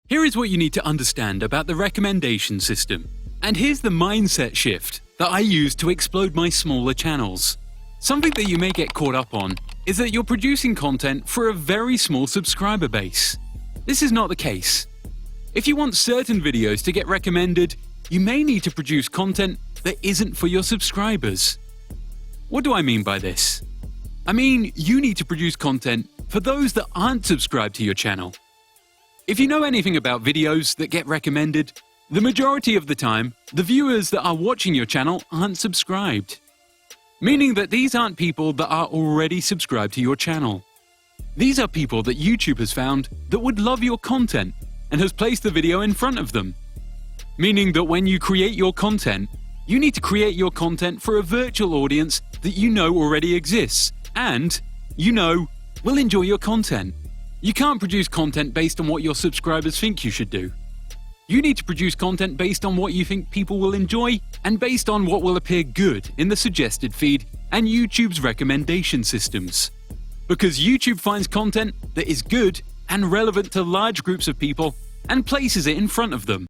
Here is what you need to understand about the recommendation system. And here's the mindset shift that I use to explode my smaller channels. Something that you may get caught up on is that you're producing content for a very small subscriber base. This is not the case. If you want certain videos to get recommended, you may need to produce content that isn't for your subscribers. What do I mean by this? I mean, you need to produce content for those that aren't subscribed to your channel. If you know anything about videos that get recommended, the majority of the time, the viewers that are watching your channel aren't subscribed. Meaning that these aren't people that are already subscribed to your channel. These are people that YouTube has found that would love your content and has placed the video in front of them. Meaning that when you create your content, you need to create your content for a virtual audience that you know already exists and, you know, will enjoy your content. You can't produce content based on what your subscribers think you should do. You need to produce content based on what you think people will enjoy and based on what will appear good in the suggested feed and YouTube's recommendation systems. Because YouTube finds content that is good and relevant to large groups of people and places it in front of them.